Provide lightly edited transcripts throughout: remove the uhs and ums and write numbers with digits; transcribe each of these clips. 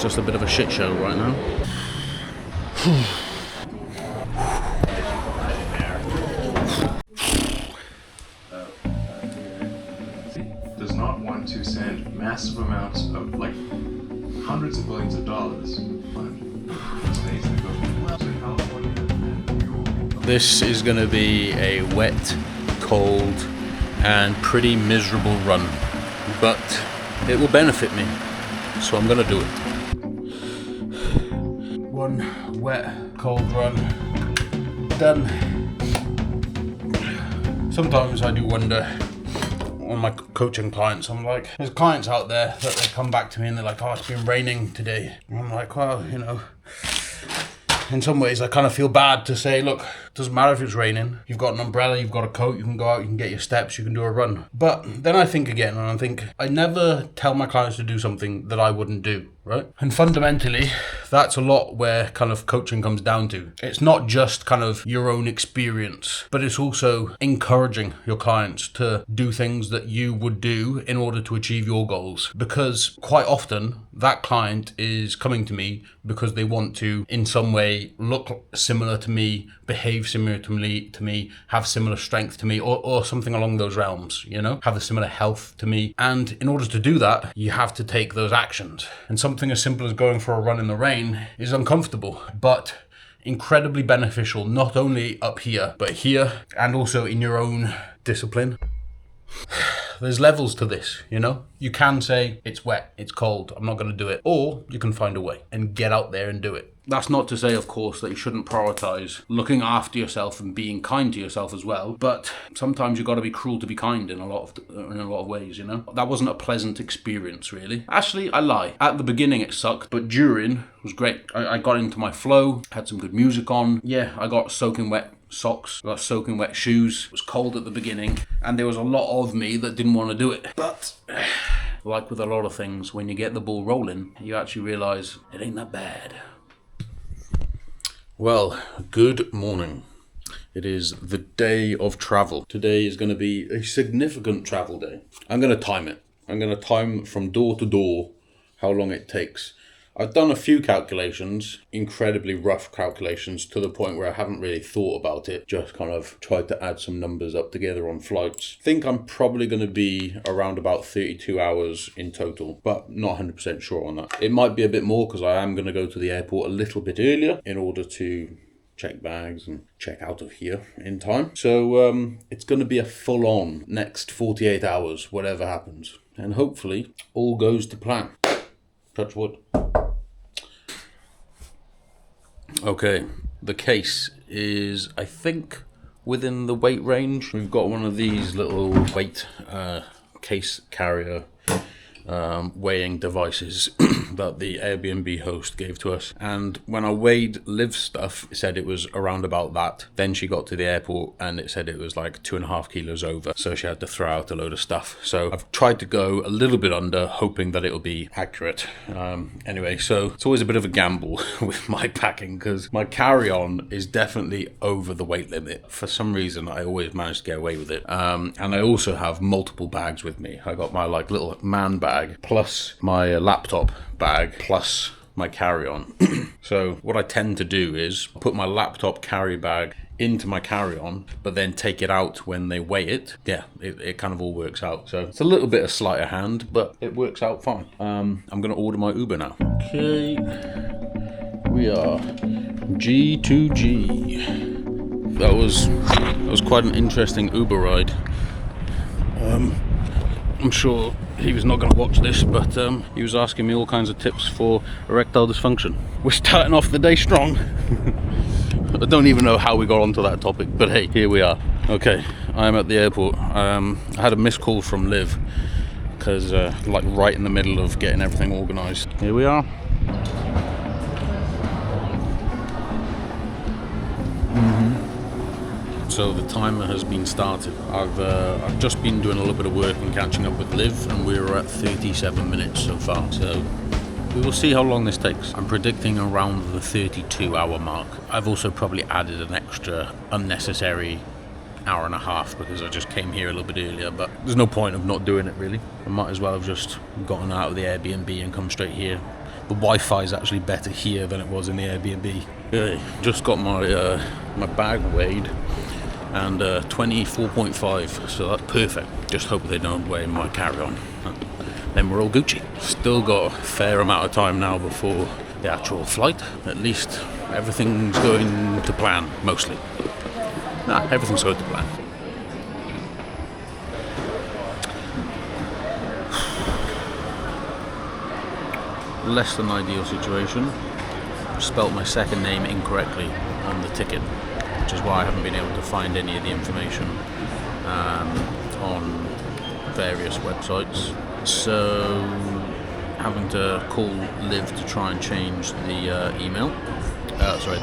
It's just a bit of a shit show right now. Does not want to send massive amounts of, like, hundreds of billions of dollars. This is going to be a wet, cold, and pretty miserable run, but it will benefit me, so I'm going to do it. One wet, cold run, done. Sometimes I do wonder on my coaching clients, I'm like, there's clients out there that they come back to me and they're like, oh, it's been raining today. And I'm like, well, you know, in some ways I kind of feel bad to say, look, it doesn't matter if it's raining, you've got an umbrella, you've got a coat, you can go out, you can get your steps, you can do a run. But then I think again, and I think I never tell my clients to do something that I wouldn't do, right? And fundamentally, that's a lot where kind of coaching comes down to. It's not just kind of your own experience, but it's also encouraging your clients to do things that you would do in order to achieve your goals. Because quite often, that client is coming to me because they want to, in some way, look similar to me, behave similar to me, have similar strength to me, or something along those realms, you know, have a similar health to me. And in order to do that, you have to take those actions. And something as simple as going for a run in the rain is uncomfortable, but incredibly beneficial, not only up here, but here, and also in your own discipline. There's levels to this, you know? You can say, it's wet, it's cold, I'm not going to do it. Or you can find a way and get out there and do it. That's not to say, of course, that you shouldn't prioritize looking after yourself and being kind to yourself as well. But sometimes you've got to be cruel to be kind in a lot of ways, you know? That wasn't a pleasant experience, really. Actually, I lie. At the beginning, it sucked, but during, it was great. I got into my flow, had some good music on. Yeah, I got soaking wet socks, got soaking wet shoes. It was cold at the beginning, and there was a lot of me that didn't want to do it. But like with a lot of things, when you get the ball rolling, you actually realise it ain't that bad. Well, good morning. It is the day of travel. Today is going to be a significant travel day. I'm going to time it. I'm going to time from door to door how long it takes. I've done a few calculations, incredibly rough calculations, to the point where I haven't really thought about it, just kind of tried to add some numbers up together on flights. I think I'm probably going to be around about 32 hours in total, but not 100% sure on that. It might be a bit more because I am going to go to the airport a little bit earlier in order to check bags and check out of here in time. So it's going to be a full-on next 48 hours, whatever happens. And hopefully all goes to plan. Touch wood. Okay, the case is, I think, within the weight range. We've got one of these little weight case carrier weighing devices that the Airbnb host gave to us. And when I weighed Liv's stuff, it said it was around about that. Then she got to the airport and it said it was like 2.5 kilos over. So she had to throw out a load of stuff. So I've tried to go a little bit under, hoping that it'll be accurate. Anyway, so it's always a bit of a gamble with my packing because my carry-on is definitely over the weight limit. For some reason, I always manage to get away with it. And I also have multiple bags with me. I got my like little man bag plus my laptop bag plus my carry-on. So what I tend to do is put my laptop carry bag into my carry-on, but then take it out when they weigh it. Yeah, it kind of all works out. So it's a little bit of sleight of hand, but it works out fine. I'm going to order my Uber now. Okay, we are G2G. That was quite an interesting Uber ride. I'm sure he was not going to watch this, but he was asking me all kinds of tips for erectile dysfunction. We're starting off the day strong. I don't even know how we got onto that topic, but hey, here we are. Okay, I'm at the airport. I had a missed call from Liv, because like right in the middle of getting everything organised. Here we are. So the timer has been started. I've just been doing a little bit of work and catching up with Liv, and we're at 37 minutes so far. So we will see how long this takes. I'm predicting around the 32-hour mark. I've also probably added an extra unnecessary hour and a half because I just came here a little bit earlier, but there's no point of not doing it really. I might as well have just gotten out of the Airbnb and come straight here. The Wi-Fi is actually better here than it was in the Airbnb. Okay, just got my my bag weighed and 24.5, so that's perfect. Just hope they don't weigh my carry-on. Then we're all Gucci. Still got a fair amount of time now before the actual flight. At least everything's going to plan, mostly. Everything's going to plan. Less than ideal situation. Spelt my second name incorrectly on the ticket, which is why I haven't been able to find any of the information on various websites. So having to call Liv to try and change the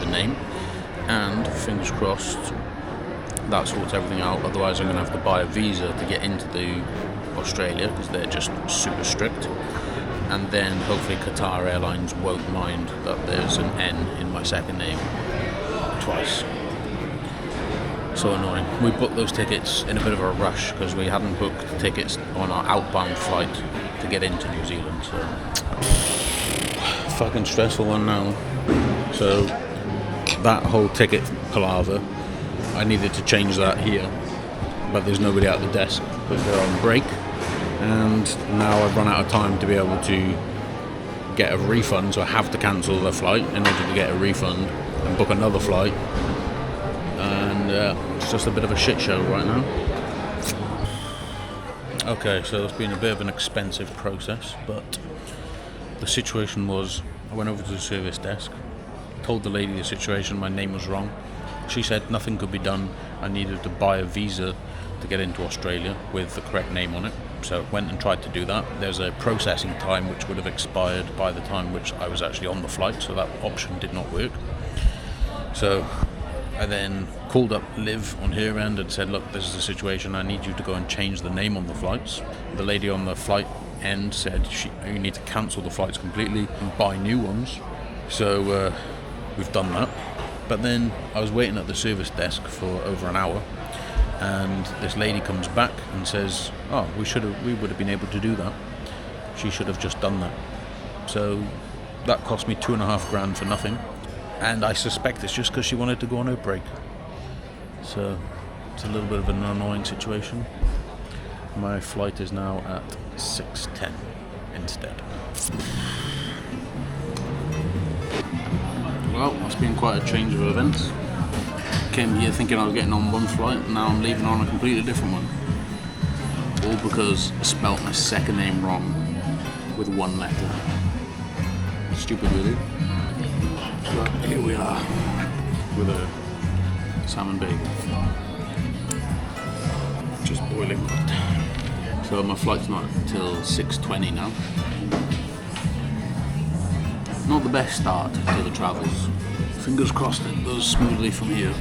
the name, and fingers crossed that sorts everything out. Otherwise I'm going to have to buy a visa to get into Australia because they're just super strict, and then hopefully Qatar Airlines won't mind that there's an N in my second name twice. So annoying. We booked those tickets in a bit of a rush because we hadn't booked tickets on our outbound flight to get into New Zealand, so fucking stressful one now. So that whole ticket palaver, I needed to change that here, but there's nobody at the desk because they're on break, and now I've run out of time to be able to get a refund, so I have to cancel the flight in order to get a refund and book another flight. And it's just a bit of a shit show right now. Okay, so it's been a bit of an expensive process, but the situation was, I went over to the service desk, told the lady the situation, my name was wrong. She said nothing could be done, I needed to buy a visa to get into Australia with the correct name on it. So went and tried to do that. There's a processing time which would have expired by the time which I was actually on the flight, so that option did not work. So I then called up Liv on her end and said, look, this is the situation, I need you to go and change the name on the flights. The lady on the flight end said you need to cancel the flights completely and buy new ones. So we've done that. But then I was waiting at the service desk for over an hour, and this lady comes back and says, oh, we would have been able to do that. She should have just done that. So that cost me $2,500 for nothing. And I suspect it's just because she wanted to go on her break. So it's a little bit of an annoying situation. My flight is now at 6:10 instead. Well, it's been quite a change of events. Came here thinking I was getting on one flight, and now I'm leaving on a completely different one. All because I spelt my second name wrong with one letter. Stupid really. But here we are with a salmon bagel, just boiling hot. So my flight's not until 6:20 now. Not the best start to the travels. Fingers crossed it goes smoothly from here.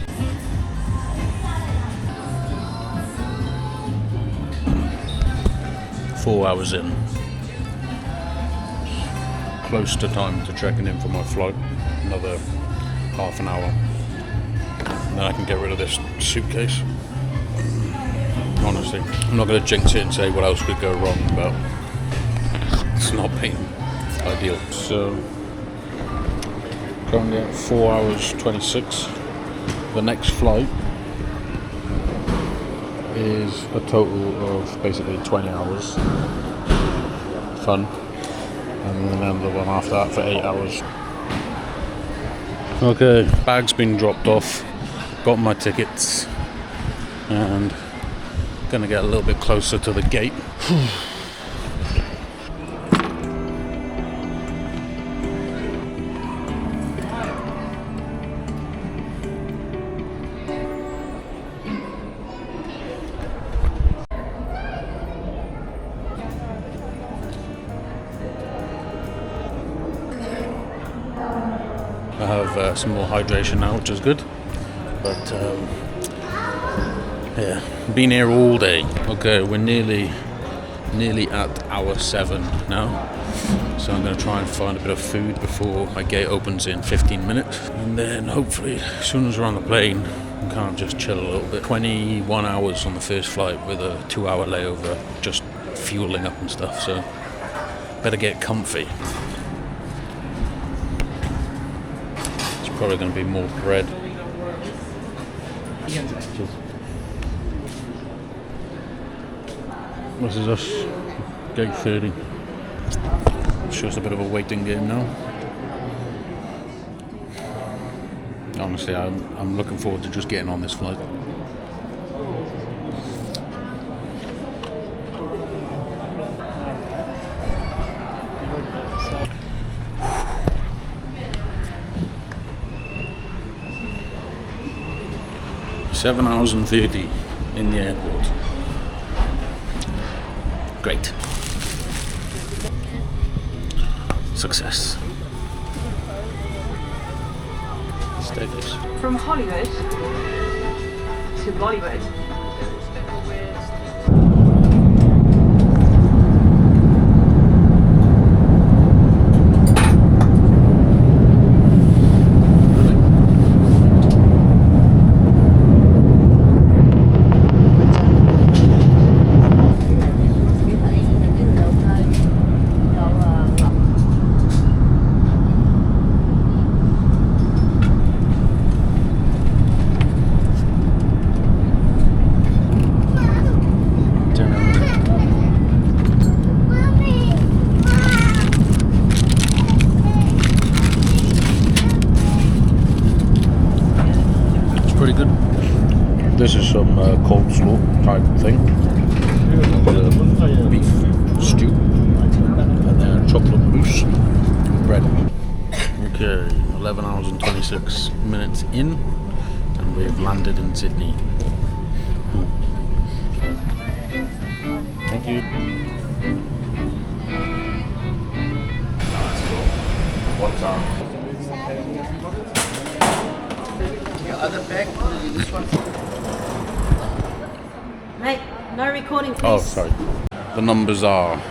Four hours in. Close to time to checking in for my flight. Another half an hour. And then I can get rid of this suitcase. Honestly, I'm not going to jinx it and say what else could go wrong, but it's not been ideal. So, currently at 4 hours 26. The next flight is a total of basically 20 hours. Fun. And then another one after that for 8 hours. Okay, bag's been dropped off, got my tickets, and gonna get a little bit closer to the gate. I have some more hydration now, which is good, but yeah, been here all day. Okay, we're nearly at hour 7 now, so I'm going to try and find a bit of food before my gate opens in 15 minutes, and then hopefully as soon as we're on the plane You can't just chill a little bit. 21 hours on the first flight with a 2-hour layover, just fueling up and stuff, so better get comfy. It's probably going to be more bread. This is us, gate 30. It's just a bit of a waiting game now. Honestly, I'm looking forward to just getting on this flight. Seven hours and 30 in the airport. Great. Success. Stay this. From Hollywood to Bollywood. 26 minutes in, and we've landed in Sydney. Thank you. What's on? Your other bag, this one. Mate, no recording, please. Oh, sorry. The numbers are,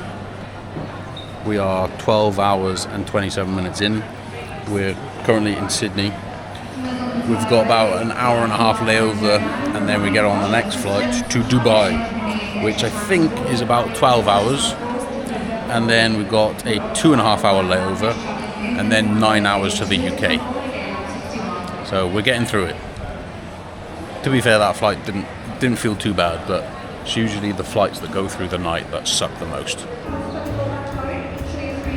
we are 12 hours and 27 minutes in. We're currently in Sydney. We've got about an hour and a half layover, and then we get on the next flight to Dubai, which I think is about 12 hours. And then we've got a 2.5 hour layover, and then 9 hours to the UK. So we're getting through it. To be fair, that flight didn't feel too bad, but it's usually the flights that go through the night that suck the most.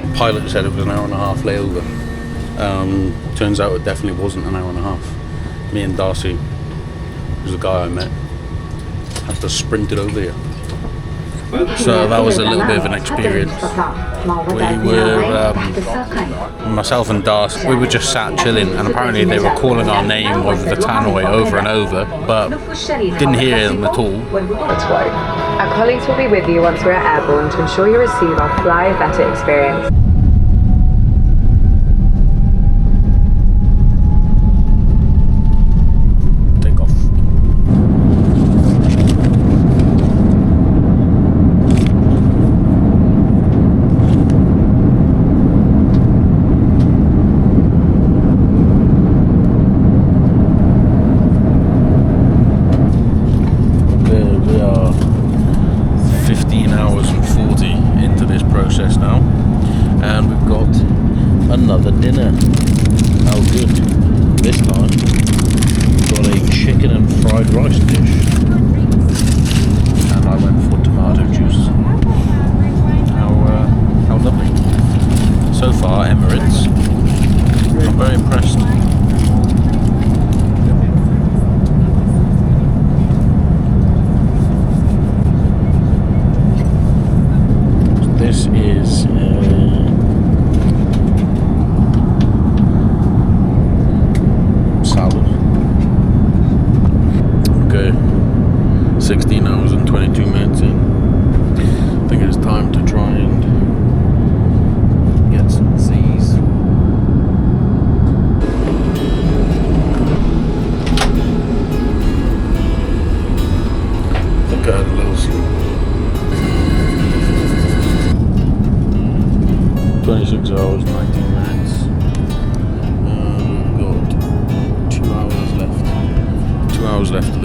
The pilot said it was an hour and a half layover. Turns out it definitely wasn't an hour and a half. Me and Darcy, who's the guy I met, had to sprint it over here. So that was a little bit of an experience. We were, myself and Darcy, we were just sat chilling, and apparently they were calling our name over the tannoy over and over, but didn't hear them at all. Our colleagues will be with you once we're airborne to ensure you receive our Fly Better experience.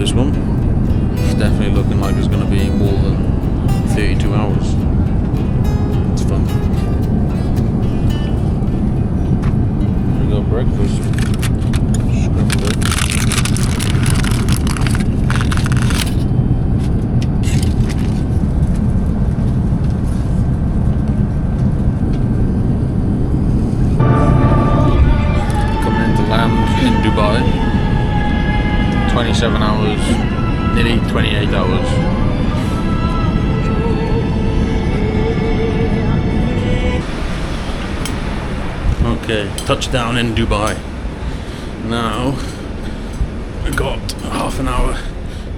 this one. It's definitely looking like it's going to be more than 32 hours. It's fun. We got breakfast. Scrambled eggs. In Dubai, 27 hours, nearly 28 hours. Okay, touchdown in Dubai. Now we've got half an hour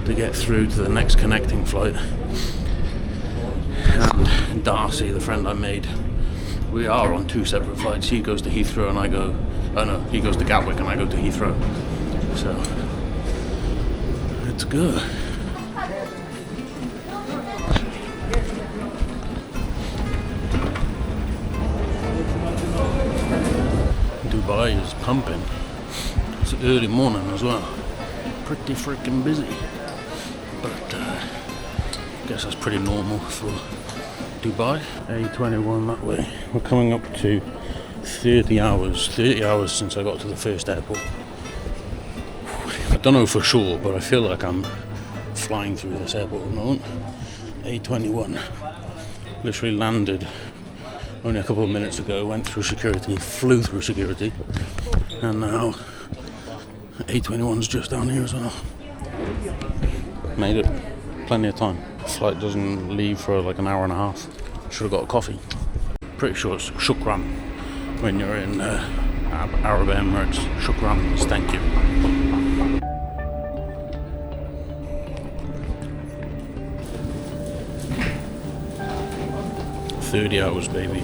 to get through to the next connecting flight. And Darcy, the friend I made, we are on 2 separate flights. He goes to Heathrow and I go, oh no, he goes to Gatwick and I go to Heathrow. So, let's go. Dubai is pumping. It's early morning as well. Pretty freaking busy. But, I guess that's pretty normal for Dubai. A21 that way. We're coming up to 30 hours since I got to the first airport. I don't know for sure, but I feel like I'm flying through this airport at the moment. A21. Literally landed only a couple of minutes ago, went through security, flew through security, and now A21's just down here as well. Made it. Plenty of time. Flight doesn't leave for like an hour and a half. Should have got a coffee. Pretty sure it's shukran when you're in Arab Emirates. Shukran means thank you. "30 hours, baby."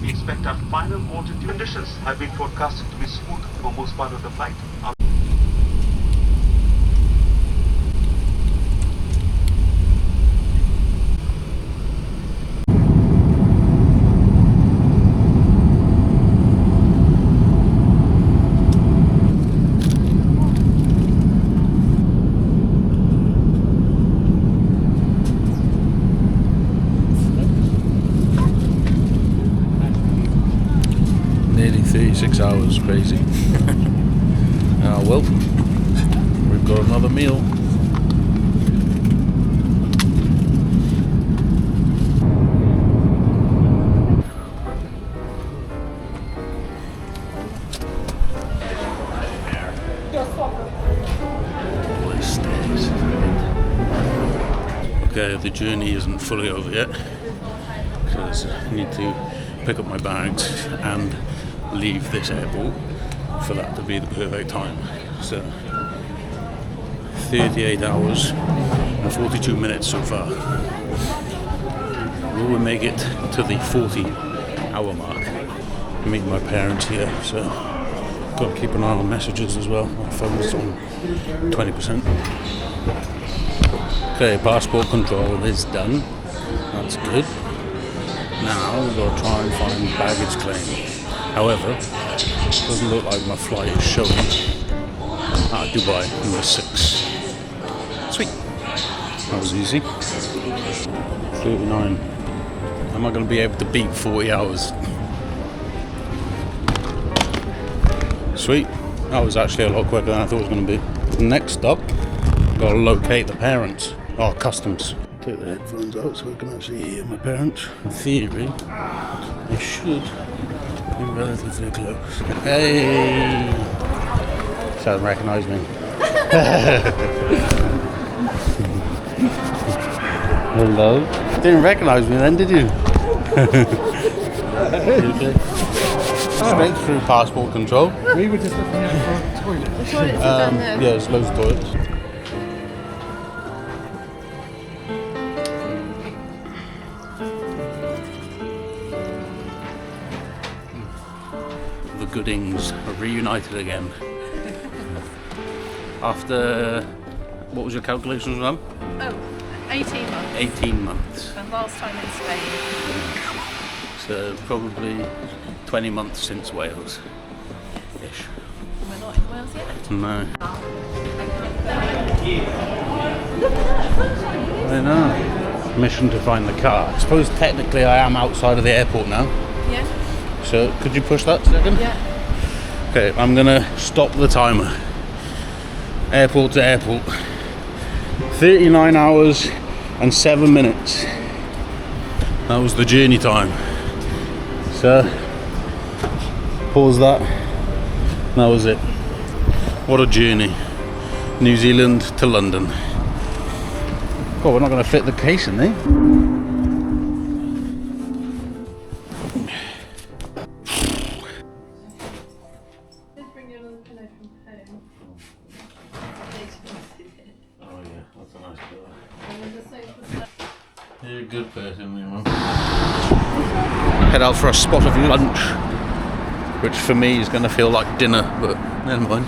We expect our final water conditions have been forecasted to be smooth for most part of the flight. Nearly 36 hours, crazy. Well, we've got another meal. Okay, the journey isn't fully over yet because I need to pick up my bags and leave this airport for that to be the perfect time. So 38 hours and 42 minutes so far. Will we make it to the 40-hour mark? I meet my parents here, so got to keep an eye on messages as well. My phone's on 20%. Okay, passport control is done. That's good. Now we've got to try and find baggage claim. However, it doesn't look like my flight is showing out of Dubai number 6. Sweet. That was easy. 39. Am I going to be able to beat 40 hours? Sweet. That was actually a lot quicker than I thought it was going to be. Next up, got to locate the parents. Oh, customs. Take the headphones out so I can actually hear my parents. In theory, they should be relatively close. Hey! She doesn't recognise me. Hello? Didn't recognise me then, did you? Okay. Straight through passport control. We were just looking at the toilet. The toilets are down there. Yeah, there's loads of toilets. goodings, reunited again. After, what was your calculations on? Oh, 18 months. 18 months. And last time in Spain. So probably 20 months since Wales. Ish. We're not in Wales yet. No. I know. Mission to find the car. I suppose technically I am outside of the airport now. Yeah? So could you push that a second? Yeah. Okay, I'm gonna stop the timer. Airport to airport. 39 hours and 7 minutes. That was the journey time. So, pause that. That was it. What a journey. New Zealand to London. God, we're not going to fit the case in there. Oh yeah, that's a nice car. You're a good person, you know. Head out for a spot of lunch, which for me is going to feel like dinner, but never mind.